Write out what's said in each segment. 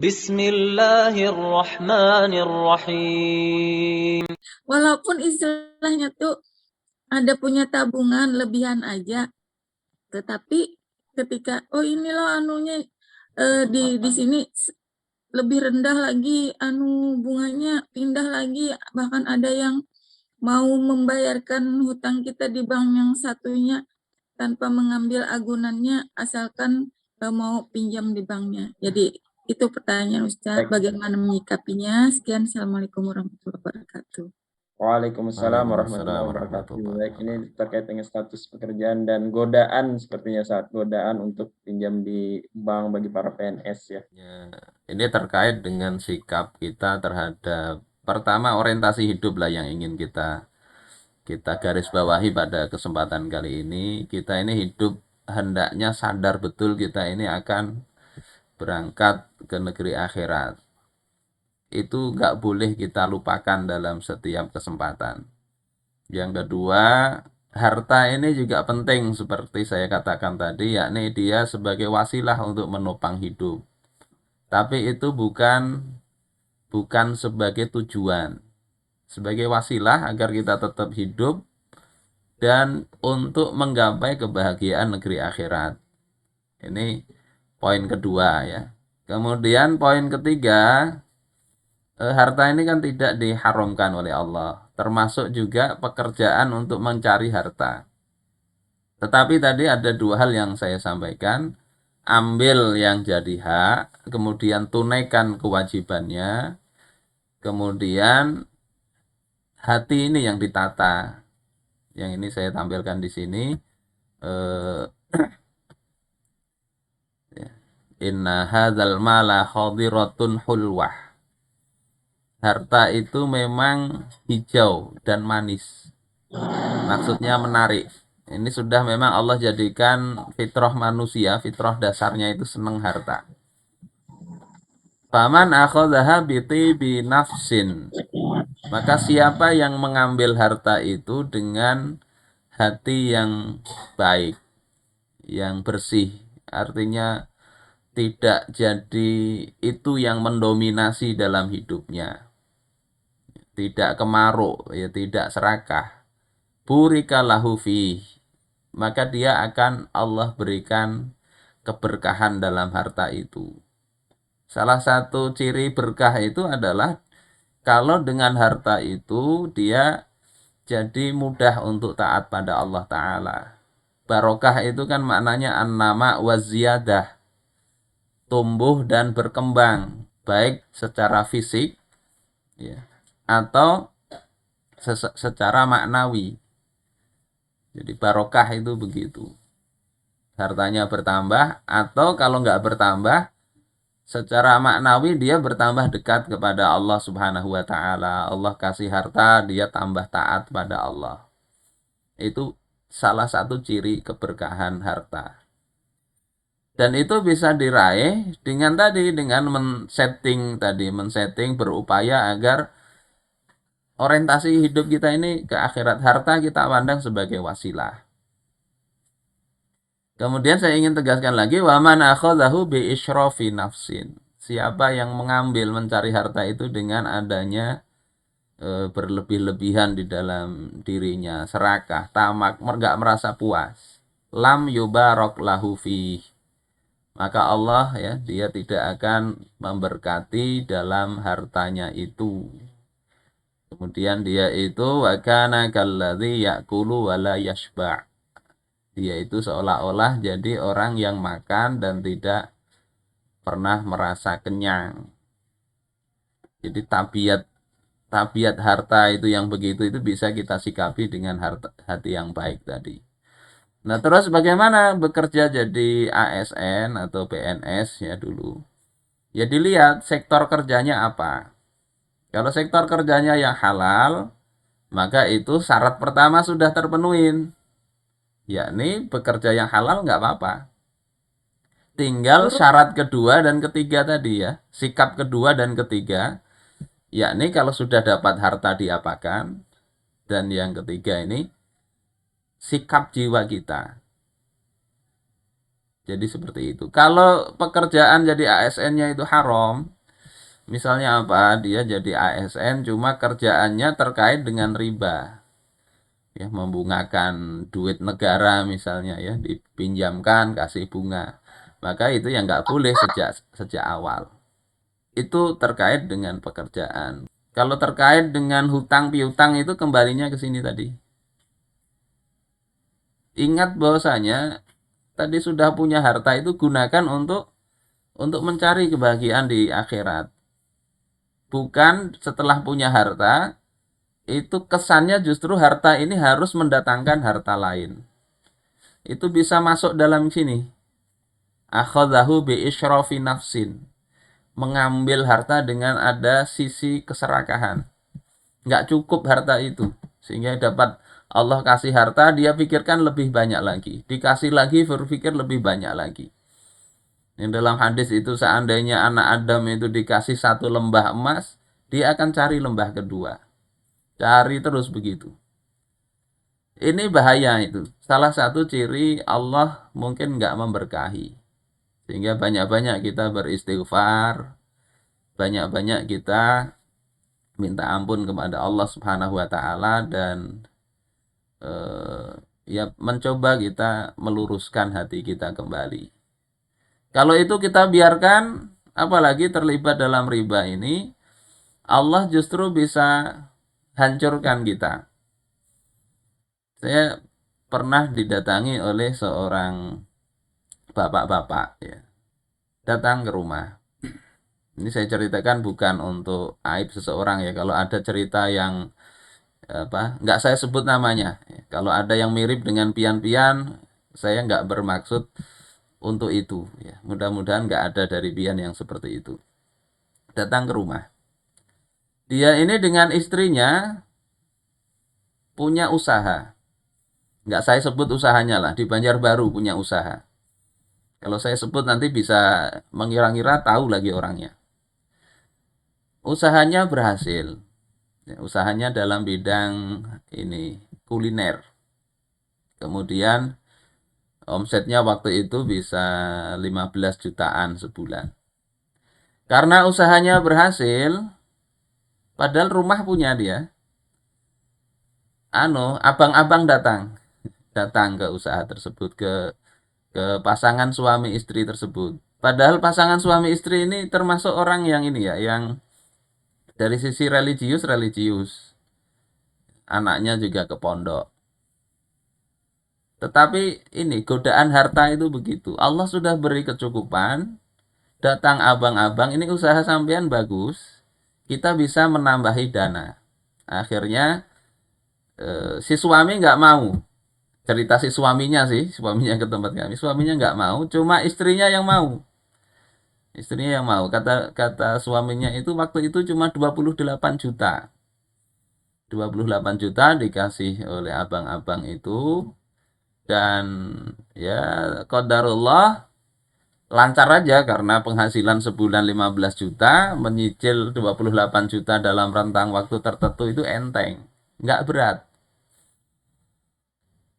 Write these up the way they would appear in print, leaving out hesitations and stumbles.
Bismillahirrahmanirrahim. Walaupun istilahnya tuh ada punya tabungan lebihan aja, tetapi ketika ini loh anunya di sini lebih rendah lagi bunganya, pindah lagi, bahkan ada yang mau membayarkan hutang kita di bank yang satunya tanpa mengambil agunannya, asalkan mau pinjam di banknya. Jadi itu pertanyaan Ustaz, bagaimana menyikapinya? Sekian, Assalamualaikum warahmatullahi wabarakatuh. Waalaikumsalam warahmatullahi wabarakatuh. Baik, ini terkait dengan status pekerjaan dan godaan sepertinya saat godaan untuk pinjam di bank bagi para PNS ya. Ini terkait dengan sikap kita terhadap pertama orientasi hidup lah yang ingin kita garis bawahi pada kesempatan kali ini. Kita ini hidup hendaknya sadar betul kita ini akan berangkat ke negeri akhirat. Itu nggak boleh kita lupakan dalam setiap kesempatan. Yang kedua, harta ini juga penting seperti saya katakan tadi, yakni dia sebagai wasilah untuk menopang hidup. Tapi itu bukan sebagai tujuan. Sebagai wasilah agar kita tetap hidup dan untuk menggapai kebahagiaan negeri akhirat. Ini poin kedua ya. Kemudian poin ketiga, harta ini kan tidak diharamkan oleh Allah, termasuk juga pekerjaan untuk mencari harta. Tetapi tadi ada dua hal yang saya sampaikan, ambil yang jadi hak, kemudian tunaikan kewajibannya, kemudian hati ini yang ditata. Yang ini saya tampilkan di sini. Inna hadzal mala khadiratun hulwah. Harta itu memang hijau dan manis. Maksudnya menarik. Ini sudah memang Allah jadikan fitrah manusia, fitrah dasarnya itu senang harta. Faman akhadhaha bi nafsin. Maka siapa yang mengambil harta itu dengan hati yang baik, yang bersih, artinya tidak jadi itu yang mendominasi dalam hidupnya. Tidak kemaruk, ya tidak serakah. Burika lahu fih. Maka dia akan Allah berikan keberkahan dalam harta itu. Salah satu ciri berkah itu adalah kalau dengan harta itu dia jadi mudah untuk taat pada Allah Ta'ala. Barokah itu kan maknanya an-nama wa ziyadah. Tumbuh dan berkembang. Baik secara fisik ya, atau secara maknawi. Jadi barokah itu begitu. Hartanya bertambah atau kalau nggak bertambah, secara maknawi dia bertambah dekat kepada Allah Subhanahu wa Ta'ala. Allah kasih harta, dia tambah taat pada Allah. Itu salah satu ciri keberkahan harta. Dan itu bisa diraih dengan men-setting berupaya agar orientasi hidup kita ini ke akhirat. Harta kita pandang sebagai wasilah. Kemudian saya ingin tegaskan lagi, wa man akhadhahu bi isyrafi nafsin. Siapa yang mengambil mencari harta itu dengan adanya berlebih-lebihan di dalam dirinya, serakah, tamak, enggak merasa puas. Lam yubarak lahu fih. Maka Allah ya, dia tidak akan memberkati dalam hartanya itu. Kemudian dia itu wa kana kalladzi ya'kulu wa la yashba'. Dia itu seolah-olah jadi orang yang makan dan tidak pernah merasa kenyang. Jadi tabiat harta itu yang begitu itu bisa kita sikapi dengan hati yang baik tadi. Nah, terus bagaimana bekerja jadi ASN atau PNS ya dulu? Ya dilihat sektor kerjanya apa. Kalau sektor kerjanya yang halal, maka itu syarat pertama sudah terpenuhi. Yakni bekerja yang halal nggak apa-apa. Tinggal syarat kedua dan ketiga tadi ya. Sikap kedua dan ketiga. Yakni kalau sudah dapat harta diapakan. Dan yang ketiga ini sikap jiwa kita. Jadi seperti itu. Kalau pekerjaan jadi ASN-nya itu haram, misalnya apa? Dia jadi ASN cuma kerjaannya terkait dengan riba. Ya, membungakan duit negara misalnya ya, dipinjamkan kasih bunga. Maka itu yang nggak boleh sejak awal. Itu terkait dengan pekerjaan. Kalau terkait dengan hutang piutang itu kembalinya ke sini tadi. Ingat bahwasanya tadi sudah punya harta itu gunakan untuk mencari kebahagiaan di akhirat. Bukan setelah punya harta itu kesannya justru harta ini harus mendatangkan harta lain. Itu bisa masuk dalam sini. Akhadhahu bi isyrafi nafsin. Mengambil harta dengan ada sisi keserakahan. Nggak cukup harta itu. Sehingga dapat Allah kasih harta, dia pikirkan lebih banyak lagi. Dikasih lagi, berpikir lebih banyak lagi. Yang dalam hadis itu seandainya anak Adam itu dikasih 1 lembah emas, dia akan cari lembah kedua. Cari terus begitu. Ini bahaya itu. Salah satu ciri Allah mungkin nggak memberkahi. Sehingga banyak-banyak kita beristighfar, banyak-banyak kita minta ampun kepada Allah Subhanahu wa taala dan ya mencoba kita meluruskan hati kita kembali. Kalau itu kita biarkan, apalagi terlibat dalam riba ini, Allah justru bisa hancurkan kita. Saya pernah didatangi oleh seorang bapak-bapak ya. Datang ke rumah. Ini saya ceritakan bukan untuk aib seseorang ya. Kalau ada cerita yang nggak saya sebut namanya. Kalau ada yang mirip dengan pian-pian, saya nggak bermaksud untuk itu. Ya. Mudah-mudahan nggak ada dari pian yang seperti itu. Datang ke rumah. Dia ini dengan istrinya punya usaha. Nggak saya sebut usahanya lah. Di Banjarbaru punya usaha. Kalau saya sebut nanti bisa mengira-ngira tahu lagi orangnya. Usahanya berhasil. Usahanya dalam bidang ini kuliner. Kemudian omsetnya waktu itu bisa 15 jutaan sebulan. Karena usahanya berhasil, padahal rumah punya dia. Abang-abang datang ke usaha tersebut, ke pasangan suami istri tersebut. Padahal pasangan suami istri ini termasuk orang yang ini ya, yang dari sisi religius. Anaknya juga ke pondok. Tetapi ini godaan harta itu begitu. Allah sudah beri kecukupan, datang abang-abang, ini usaha sampean bagus, kita bisa menambahi dana. Akhirnya si suami nggak mau. Cerita si suaminya ke tempat kami. Suaminya nggak mau, cuma istrinya yang mau. Istrinya yang mau. Kata suaminya itu waktu itu cuma 28 juta. 28 juta dikasih oleh abang-abang itu. Dan ya qadarullah lancar aja karena penghasilan sebulan 15 juta, menyicil 28 juta dalam rentang waktu tertentu itu enteng. Nggak berat.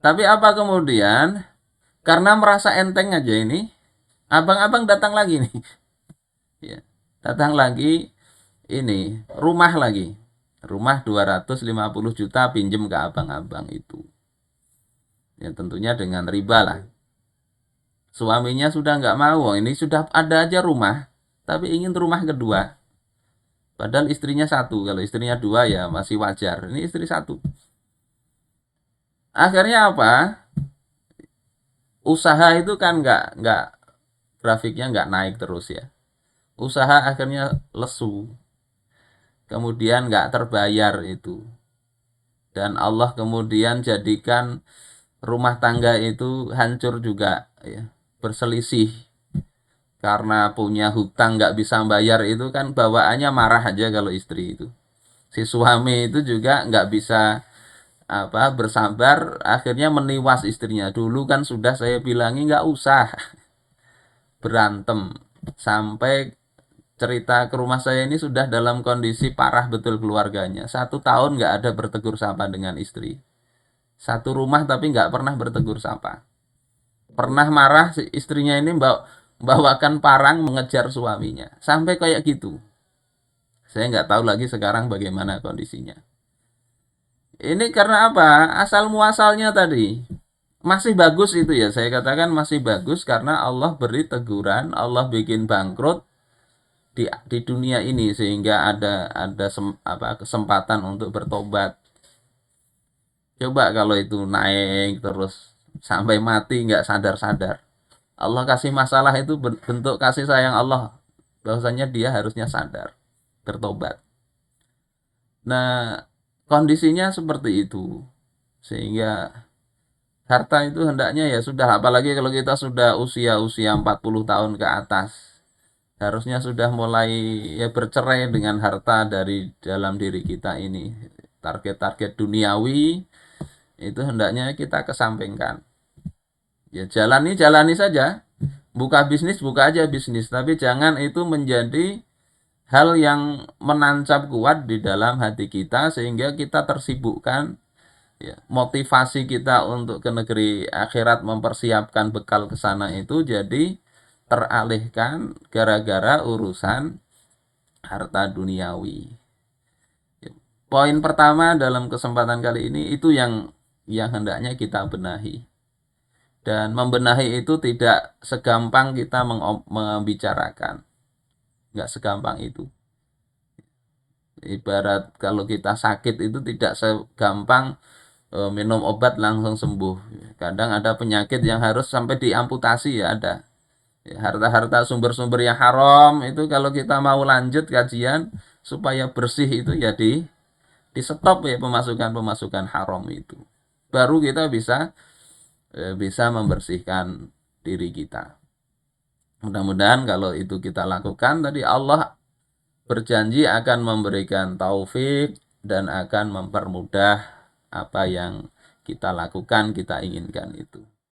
Tapi apa kemudian, karena merasa enteng aja ini, abang-abang datang lagi nih. Ya, datang lagi ini, rumah lagi. Rumah 250 juta pinjem ke abang-abang itu. Ya tentunya dengan riba lah. Suaminya sudah nggak mau, ini sudah ada aja rumah, tapi ingin rumah kedua. Padahal istrinya satu, kalau istrinya dua ya masih wajar. Ini istri satu. Akhirnya apa? Usaha itu kan nggak grafiknya nggak naik terus ya. Usaha akhirnya lesu. Kemudian nggak terbayar itu. Dan Allah kemudian jadikan rumah tangga itu hancur juga ya. Berselisih. Karena punya hutang nggak bisa bayar itu kan bawaannya marah aja kalau istri itu. Si suami itu juga nggak bisa bersabar, akhirnya meniwas istrinya. Dulu kan sudah saya bilangi nggak usah berantem, sampai cerita ke rumah saya ini sudah dalam kondisi parah betul keluarganya. 1 tahun nggak ada bertegur sapa dengan istri. Satu rumah tapi nggak pernah bertegur sapa. Pernah marah istrinya ini bawakan parang mengejar suaminya. Sampai kayak gitu. Saya nggak tahu lagi sekarang bagaimana kondisinya. Ini karena apa? Asal muasalnya tadi. Masih bagus itu ya, saya katakan masih bagus karena Allah beri teguran, Allah bikin bangkrut di dunia ini sehingga ada kesempatan untuk bertobat. Coba kalau itu naik terus sampai mati nggak sadar-sadar. Allah kasih masalah itu bentuk kasih sayang Allah, bahwasanya dia harusnya sadar, bertobat. Nah, kondisinya seperti itu. Sehingga harta itu hendaknya ya sudah, apalagi kalau kita sudah usia 40 tahun ke atas. Harusnya sudah mulai ya bercerai dengan harta dari dalam diri kita ini. Target-target duniawi itu hendaknya kita kesampingkan. Ya jalani saja. Buka bisnis, buka aja bisnis. Tapi jangan itu menjadi hal yang menancap kuat di dalam hati kita sehingga kita tersibukkan. Ya, motivasi kita untuk ke negeri akhirat mempersiapkan bekal ke sana itu jadi teralihkan gara-gara urusan harta duniawi. Ya, poin pertama dalam kesempatan kali ini itu yang hendaknya kita benahi. Dan membenahi itu tidak segampang kita membicarakan. Enggak segampang itu. Ibarat kalau kita sakit itu tidak segampang minum obat langsung sembuh. Kadang ada penyakit yang harus sampai diamputasi ya ada. Harta-harta sumber-sumber yang haram itu kalau kita mau lanjut kajian supaya bersih itu ya di stop ya pemasukan haram itu. Baru kita bisa membersihkan diri kita. Mudah-mudahan kalau itu kita lakukan tadi Allah berjanji akan memberikan taufik dan akan mempermudah apa yang kita lakukan, kita inginkan itu.